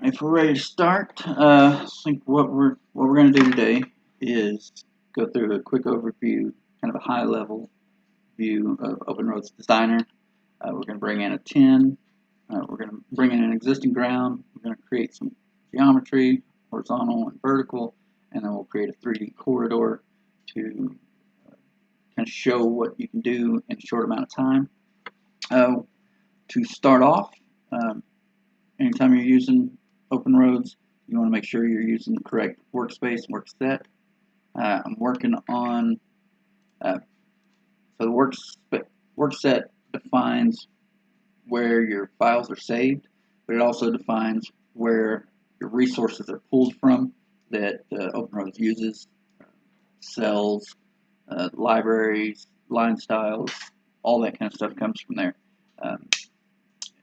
Alright, if we're ready to start, I think what we're going to do today is go through a quick overview, kind of a high-level view of OpenRoads Designer. We're going to bring in a 10. We're going to bring in an existing ground. We're going to create some geometry, horizontal and vertical, and then we'll create a 3D corridor to kind of show what you can do in a short amount of time. To start off, anytime you're using OpenRoads, you want to make sure you're using the correct workspace, workset. I'm working on, so the workset defines where your files are saved, but it also defines where your resources are pulled from that OpenRoads uses. Cells, libraries, line styles, all that kind of stuff comes from there.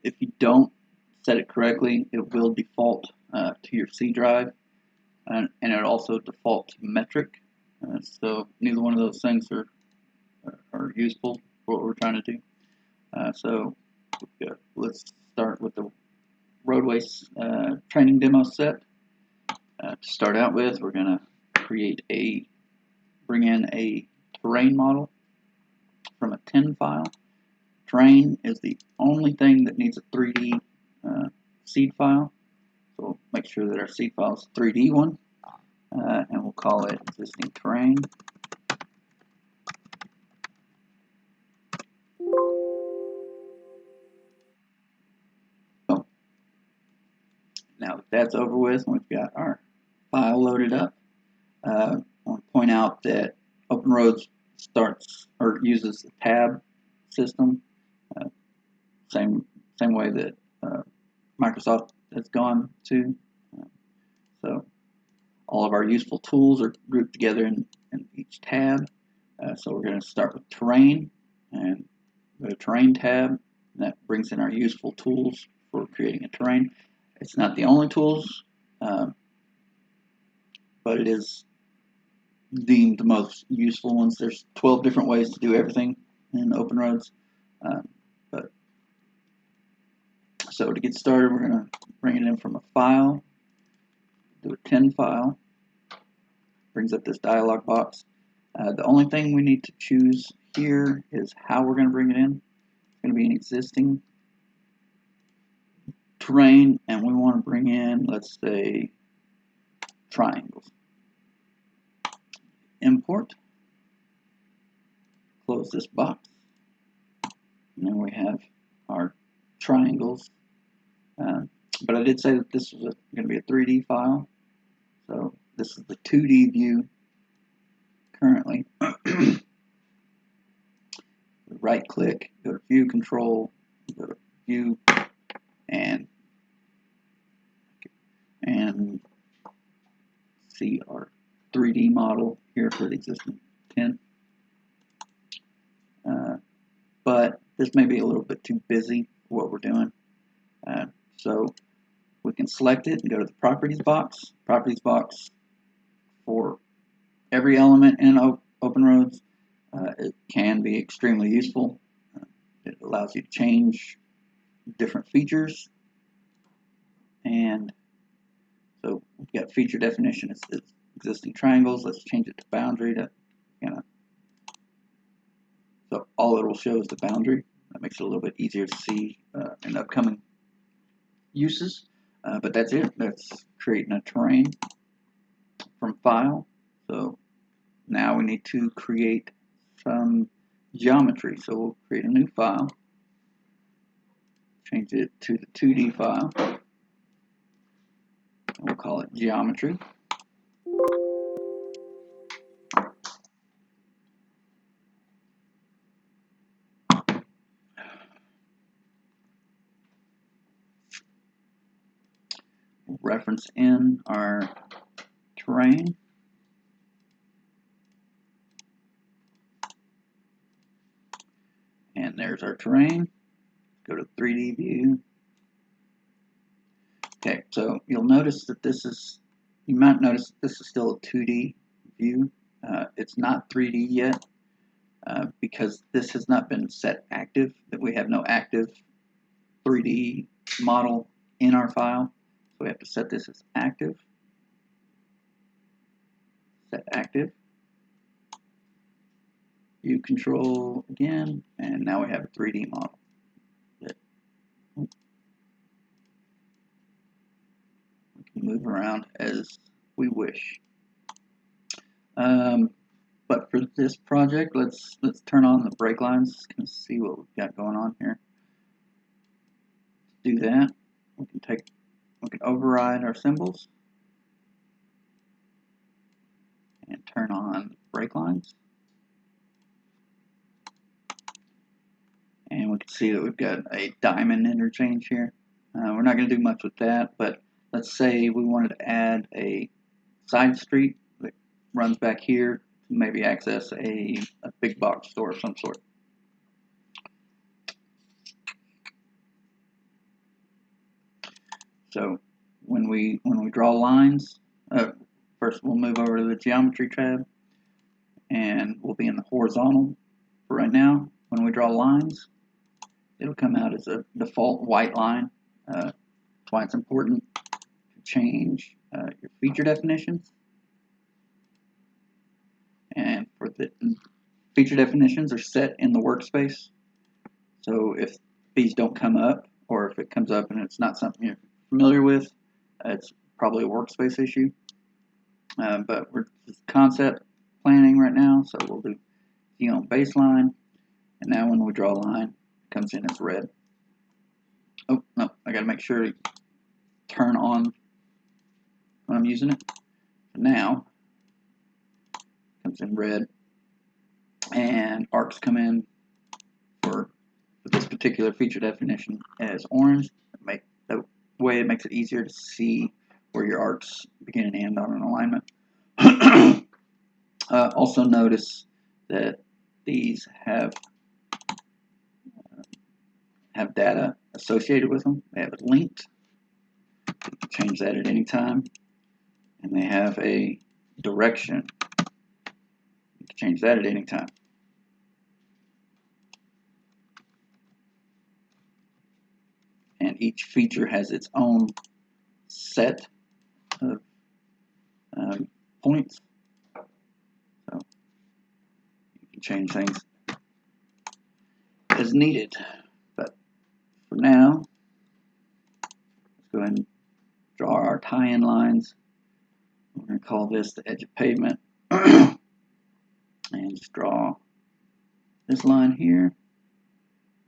If you don't set it correctly, it will default to your C drive, and it also default to metric. So neither one of those things are useful for what we're trying to do. So let's start with the roadways training demo set. To start out with, we're going to bring in a terrain model from a 10 file. Terrain is the only thing that needs a 3D seed file, so we'll make sure that our seed file is a 3D one, and we'll call it existing terrain. So, now that that's over with, and we've got our file loaded up, I want to point out that OpenRoads uses the tab system, same way that Microsoft has gone to. So all of our useful tools are grouped together in each tab. So we're going to start with terrain and go to terrain tab, and that brings in our useful tools for creating a terrain. It's not the only tools, but it is deemed the most useful ones. There's 12 different ways to do everything in OpenRoads. So to get started, we're going to bring it in from a file, do a 10 file, brings up this dialog box. The only thing we need to choose here is how we're going to bring it in. It's going to be an existing terrain, and we want to bring in, let's say, triangles. Import, close this box, and then we have our triangles. But I did say that this was going to be a 3D file, so this is the 2D view currently. Right click, go to view control, go to view, and see our 3D model here for the existing 10. But this may be a little bit too busy for what we're doing. So we can select it and go to the properties box. Properties box for every element in OpenRoads. It can be extremely useful. It allows you to change different features. And so we've got feature definition. It's existing triangles. Let's change it to boundary to so all it will show is the boundary. That makes it a little bit easier to see in upcoming uses. But that's it. That's creating a terrain from file. So now we need to create some geometry. So we'll create a new file, change it to the 2D file. We'll call it geometry. We'll reference in our terrain. And there's our terrain. Go to 3D view. Okay, so you'll notice that you might notice that this is still a 2D view. It's not 3D yet because this has not been set active, that we have no active 3D model in our file. So we have to set this as active. Set active. View control again, and now we have a 3D model. We can move around as we wish. But for this project, let's turn on the brake lines and see what we've got going on here. To do that, we can override our symbols and turn on brake lines. And we can see that we've got a diamond interchange here. We're not going to do much with that, but let's say we wanted to add a side street that runs back here to maybe access a big box store of some sort. So when we draw lines, first we'll move over to the geometry tab, and we'll be in the horizontal for right now. When we draw lines, it'll come out as a default white line. That's why it's important to change your feature definitions. And for the feature definitions are set in the workspace. So if these don't come up, or if it comes up and it's not something you're familiar with, it's probably a workspace issue. But we're just concept planning right now, so we'll do on baseline, and now when we draw a line, it comes in as red. Oh no, I got to make sure to turn on when I'm using it. Now it comes in red, and arcs come in for this particular feature definition as orange. That way it makes it easier to see where your arcs begin and end on an alignment. Also notice that these have data associated with them. They have it linked. You can change that at any time. And they have a direction. You can change that at any time. And each feature has its own set of points. So you can change things as needed. But for now, let's go ahead and draw our tie-in lines. We're going to call this the edge of pavement. And just draw this line here.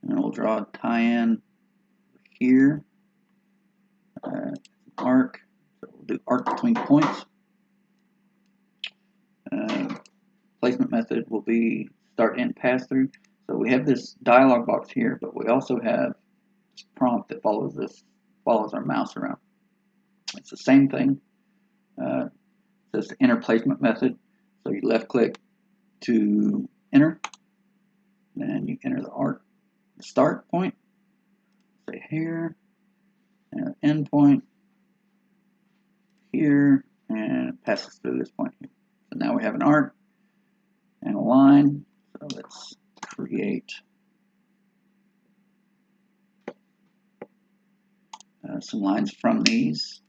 And then we'll draw a tie-in here. Arc. So we'll do arc between points. Placement method will be start and pass through. So we have this dialog box here, but we also have this prompt that follows our mouse around. It's the same thing. It says the enter placement method. So you left click to enter, then you enter the arc, the start point, say here, and the end point here, and it passes through this point here. So now we have an arc and a line. So let's create some lines from these.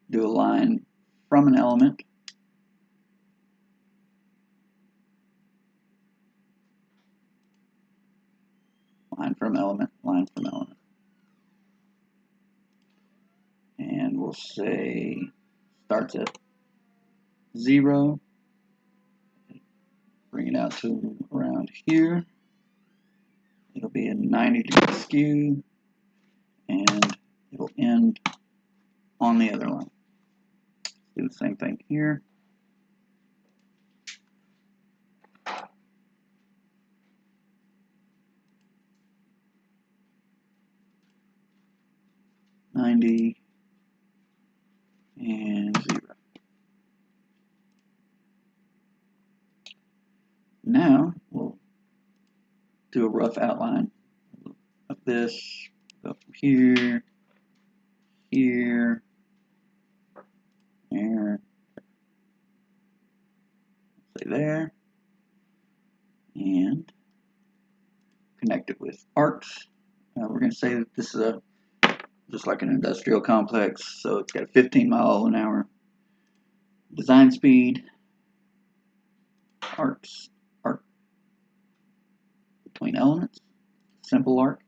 Do a line from an element. Line from element, line from element. And we'll say starts at 0. Bring it out to around here. It'll be a 90-degree skew, and it'll end on the other line. Do the same thing here. $90 and 0. Now we'll do a rough outline of this. Go from here, here, there, say there, and connect it with arcs. We're going to say that this is just like an industrial complex. So it's got a 15 mile an hour design speed, arc between elements, simple arc.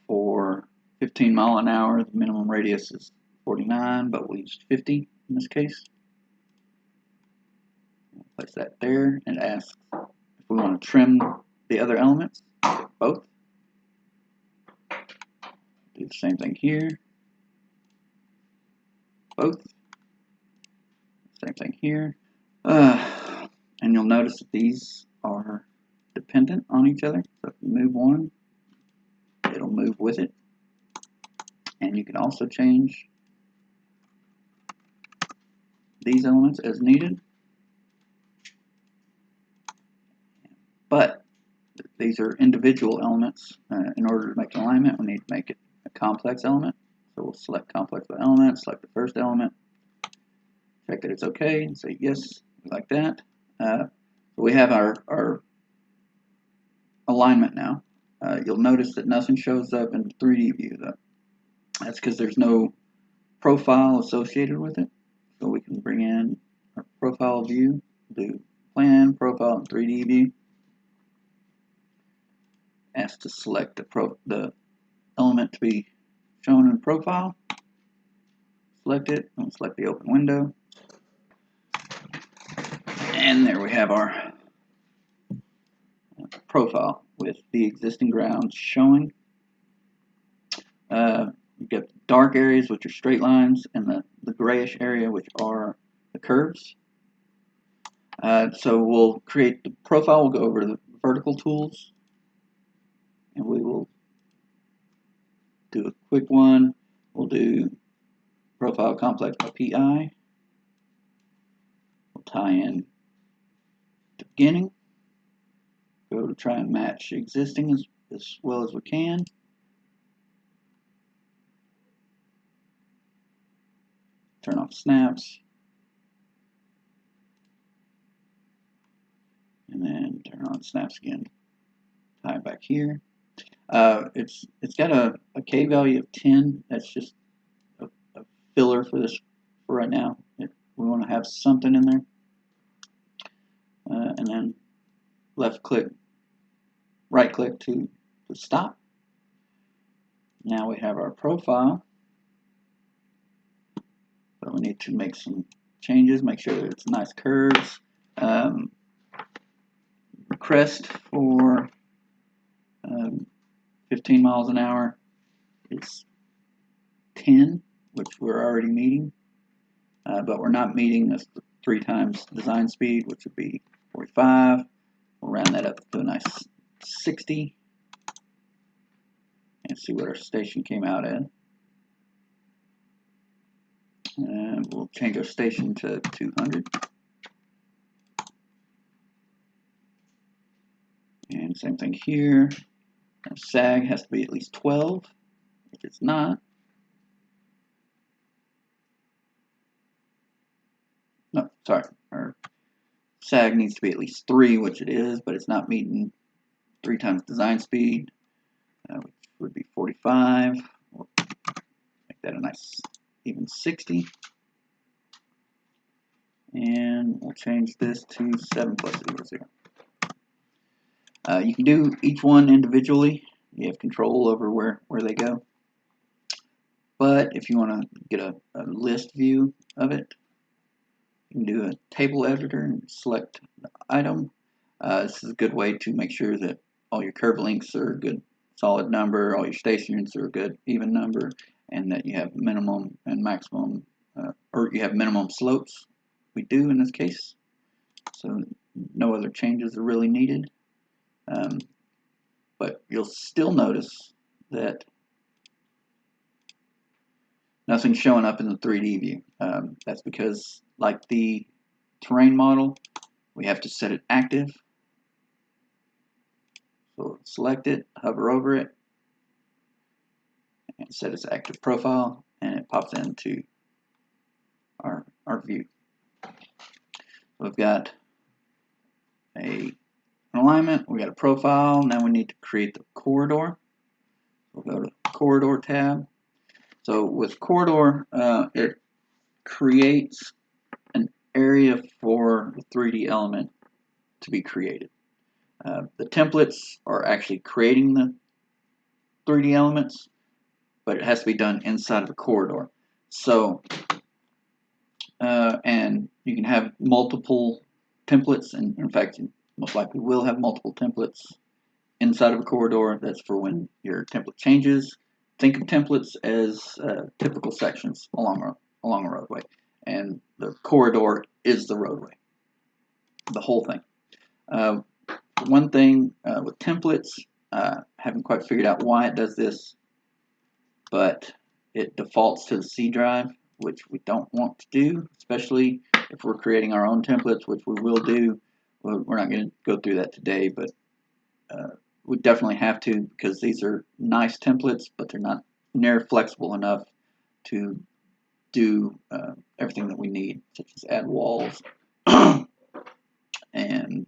For 15 mile an hour, the minimum radius is 49, but we used 50 in this case. Place that there and ask if we want to trim the other elements, both. Do the same thing here, both. Same thing here. And you'll notice that these are dependent on each other. So if you move one, it'll move with it. And you can also change these elements as needed. But these are individual elements. In order to make an alignment, we need to make it a complex element. So we'll select complex by element, select the first element, check that it's okay, and say yes, we like that. So we have our alignment now. You'll notice that nothing shows up in the 3D view though. That's because there's no profile associated with it. So we can bring in our profile view, do plan, profile, and 3D view. Ask to select the element to be shown in profile. Select it, and select the open window. And there we have our profile with the existing grounds showing. You've got dark areas, which are straight lines, and the grayish area, which are the curves. So we'll create the profile. We'll go over the vertical tools, and we will do a quick one. We'll do profile complex by PI. We'll tie in the beginning. Go to try and match existing as well as we can. Turn off snaps. And then turn on snaps again. Tie it back here. It's got a K value of 10. That's just a filler for this for right now. We want to have something in there. And then left click, right click to stop. Now we have our profile. But we need to make some changes, make sure that it's nice curves. Crest for 15 miles an hour is 10, which we're already meeting. But we're not meeting this 3 times design speed, which would be 45. We'll round that up to a nice 60. And see what our station came out at. And we'll change our station to 200. And same thing here. Our sag has to be at least 12. If it's not, no, sorry, our sag needs to be at least 3, which it is, but it's not meeting 3 times design speed, which would be 45. We'll make that a nice even 60. And we'll change this to 7 plus 0, 0. You can do each one individually. You have control over where they go. But if you want to get a list view of it, you can do a table editor and select the item. This is a good way to make sure that all your curve links are a good solid number, all your stations are a good even number, and that you have minimum and maximum, or you have minimum slopes. We do in this case, so no other changes are really needed. But you'll still notice that nothing's showing up in the 3D view. That's because, like the terrain model, we have to set it active. So select it, hover over it, and set its active profile, and it pops into our view. So we've got an alignment, we got a profile. Now we need to create the corridor. We'll go to Corridor tab. So with Corridor, it creates an area for the 3D element to be created. The templates are actually creating the 3D elements, but it has to be done inside of a corridor. So, and you can have multiple templates, and in fact, you most likely will have multiple templates inside of a corridor. That's for when your template changes. Think of templates as typical sections along a roadway, and the corridor is the roadway, the whole thing. One thing with templates, haven't quite figured out why it does this, but it defaults to the C drive, which we don't want to do, especially if we're creating our own templates, which we will do. We're not going to go through that today, but we definitely have to, because these are nice templates, but they're not near flexible enough to do everything that we need, such as add walls, and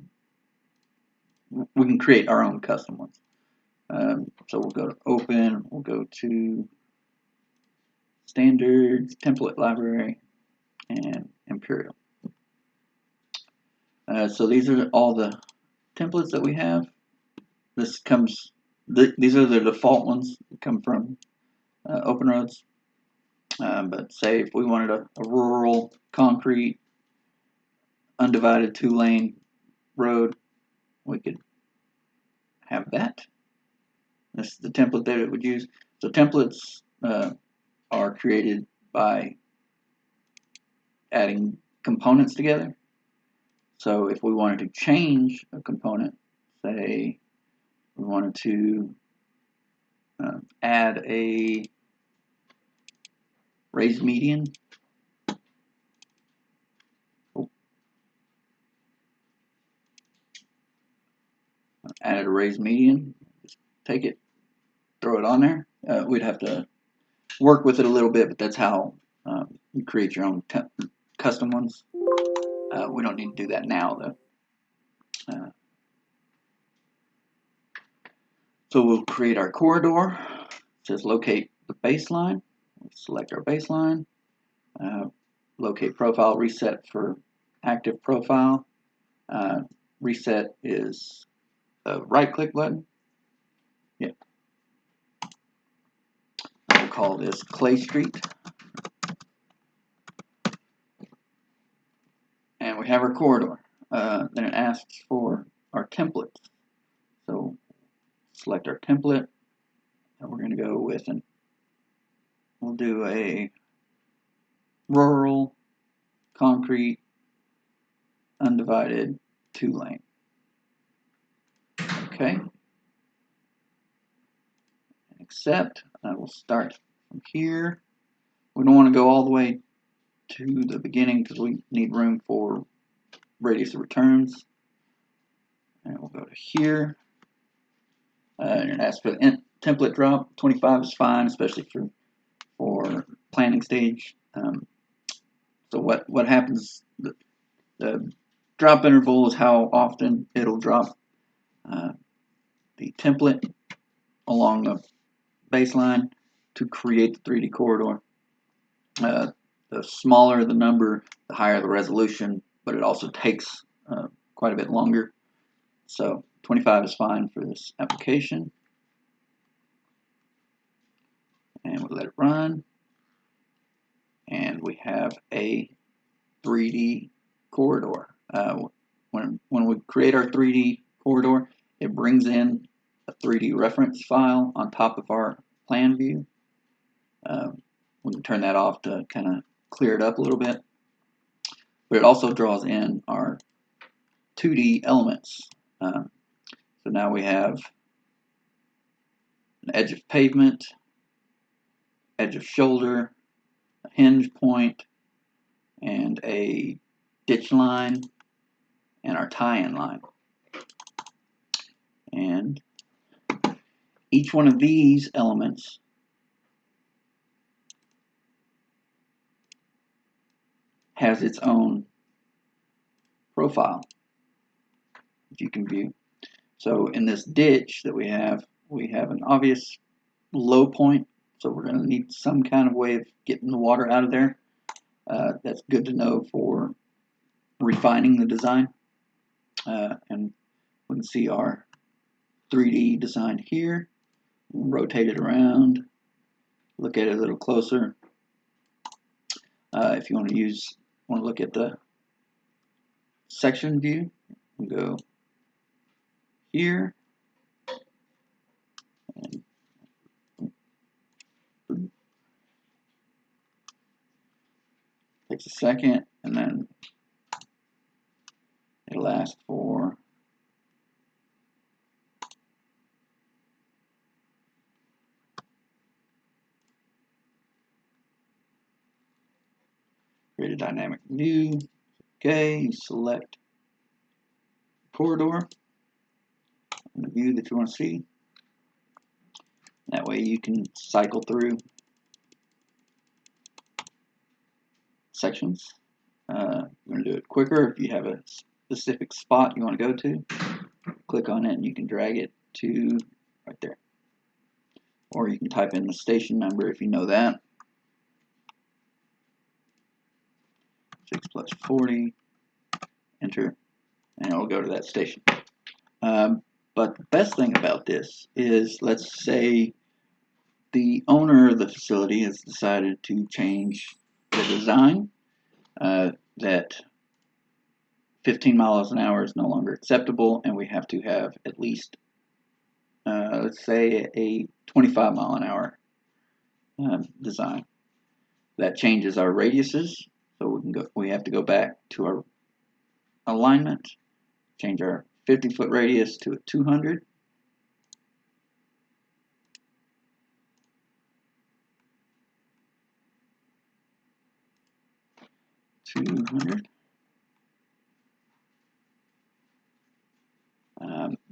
we can create our own custom ones. So we'll go to Open, we'll go to Standards, Template Library, and Imperial. So these are all the templates that we have. These are the default ones that come from OpenRoads. But say if we wanted a rural, concrete, undivided 2-lane road, we could have that. This is the template that it would use. So templates are created by adding components together. So if we wanted to change a component, say we wanted to add a raised median. Added a raised median, just take it, throw it on there. We'd have to work with it a little bit, but that's how you create your own custom ones. We don't need to do that now, though. So we'll create our corridor. It says locate the baseline. We'll select our baseline. Locate profile, reset for active profile. Reset is a right-click button. Yep. We'll call this Clay Street. And we have our corridor. Then it asks for our template. So select our template, and we're going to go with we'll do a rural, concrete, undivided 2-lane. Okay. Accept. We'll start from here. We don't want to go all the way to the beginning because we need room for radius of returns. And we'll go to here. And it asks for the template drop. 25 is fine, especially for planning stage. So what happens? The drop interval is how often it'll drop the template along the baseline to create the 3D corridor. The smaller the number, the higher the resolution, but it also takes quite a bit longer. So 25 is fine for this application. And we'll let it run. And we have a 3D corridor. When we create our 3D corridor, it brings in a 3D reference file on top of our plan view. We can turn that off to kind of clear it up a little bit. But it also draws in our 2D elements. So now we have an edge of pavement, edge of shoulder, a hinge point, and a ditch line, and our tie-in line. And each one of these elements has its own profile that you can view. So in this ditch that we have an obvious low point, so we're going to need some kind of way of getting the water out of there. That's good to know for refining the design. And we can see our 3D design here. We'll rotate it around, look at it a little closer. If you want to look at the section view, we'll go here. And takes a second, and then it'll ask for create a dynamic view. Okay, you select corridor and the view that you want to see. That way you can cycle through sections. You're going to do it quicker if you have a specific spot you want to go to. Click on it and you can drag it to right there. Or you can type in the station number if you know that. 6 plus 40, enter, and it'll go to that station. But the best thing about this is, let's say the owner of the facility has decided to change the design, that 15 miles an hour is no longer acceptable, and we have to have at least, let's say, a 25 mile an hour design. That changes our radiuses, so we have to go back to our alignment, change our 50-foot radius to a 200.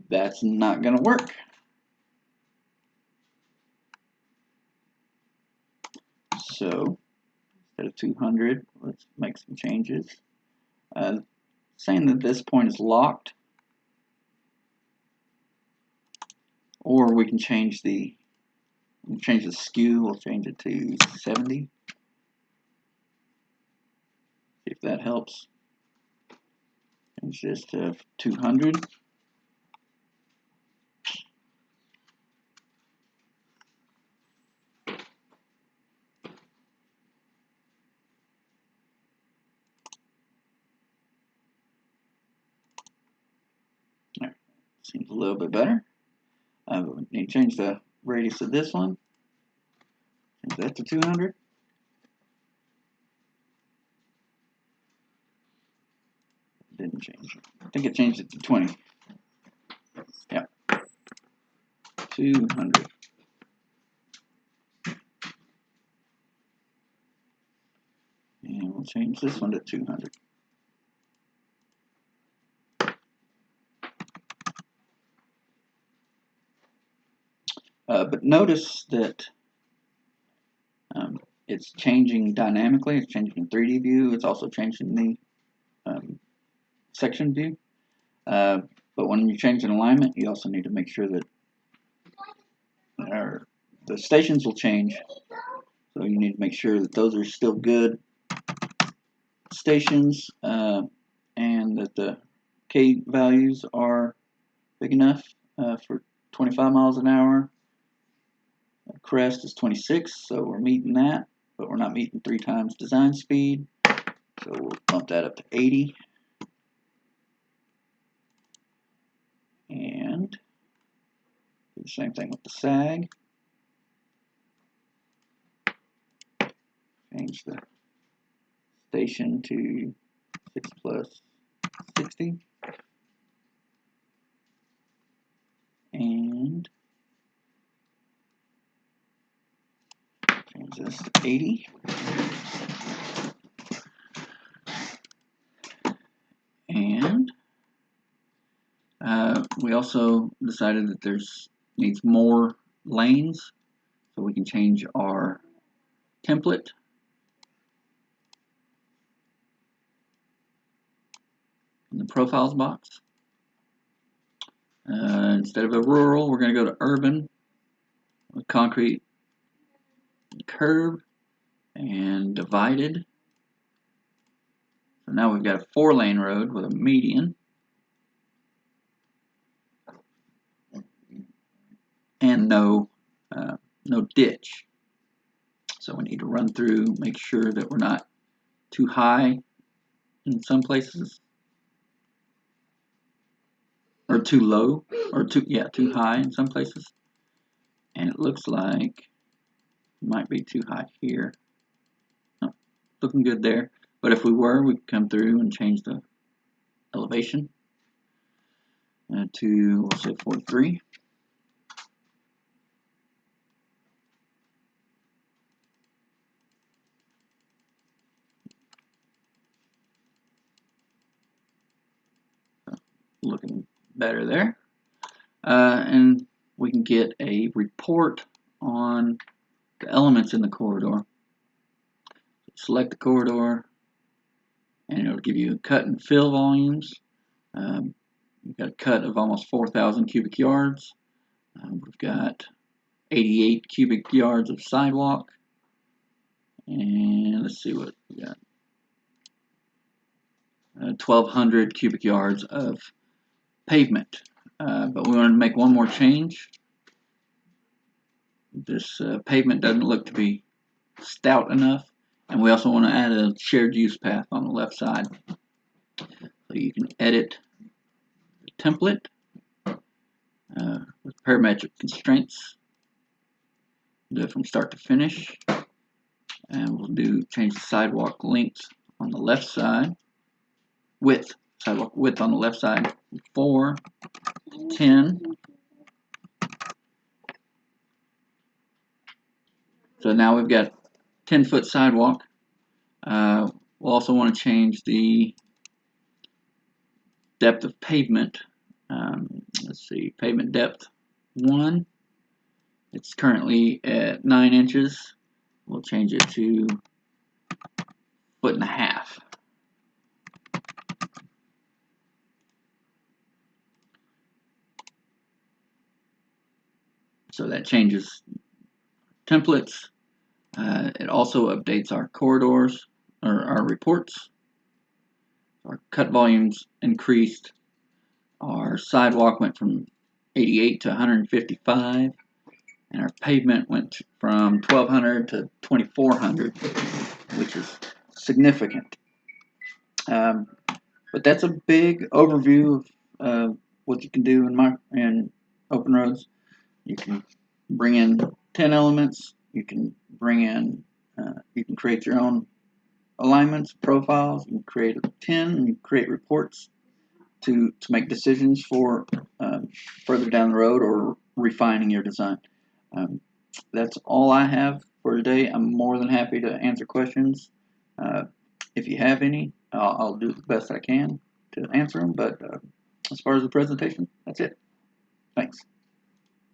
That's not going to work. So instead of 200, let's make some changes. Saying that this point is locked, or we can change the skew. We'll change it to 70. See if that helps. Change this to 200. There, seems a little bit better. We need to change the radius of this one. Change that to 200. Didn't change it. I think it changed it to 20. Yeah. 200. And we'll change this one to 200. But notice that it's changing dynamically. It's changing in 3D view. It's also changing the section view. But when you change an alignment, you also need to make sure that the stations will change. So you need to make sure that those are still good stations, and that the K values are big enough for 25 miles an hour. Crest is 26, so we're meeting that, but we're not meeting 3 times design speed. So we'll bump that up to 80. And do the same thing with the sag. Change the station to 6 plus 60. And change this to 80. And we also decided that there's needs more lanes, so we can change our template. In the profiles box. Instead of a rural, we're going to go to urban. a concrete curb and divided. So now we've got a 4-lane road with a median and no ditch. So we need to run through, make sure that we're not too high in some places, or too low, or too high in some places. And it looks like it might be too high here. Oh, looking good there. But if we were, we'd come through and change the elevation to, we'll say 43. Looking better there. And we can get a report on the elements in the corridor. Select the corridor, and it'll give you cut and fill volumes. We've got a cut of almost 4,000 cubic yards. We've got 88 cubic yards of sidewalk. And let's see what we got. 1,200 cubic yards of pavement. But we wanted to make one more change. This pavement doesn't look to be stout enough, and we also want to add a shared use path on the left side. So you can edit the template with parametric constraints. Do it from start to finish, and we'll change the sidewalk length on the left side, sidewalk width on the left side, 4 to 10. So now we've got 10-foot sidewalk. We'll also want to change the depth of pavement. Let's see, pavement depth 1. It's currently at 9 inches. We'll change it to 1.5 feet. So that changes templates. It also updates our corridors, or our reports. Our cut volumes increased. Our sidewalk went from 88 to 155, and our pavement went from 1,200 to 2,400, which is significant. But that's a big overview of what you can do in OpenRoads. You can bring in 10 elements. You can bring in, you can create your own alignments, profiles. You can create 10, and you create reports to make decisions for further down the road or refining your design. That's all I have for today. I'm more than happy to answer questions. If you have any, I'll do the best I can to answer them. But as far as the presentation, that's it. Thanks.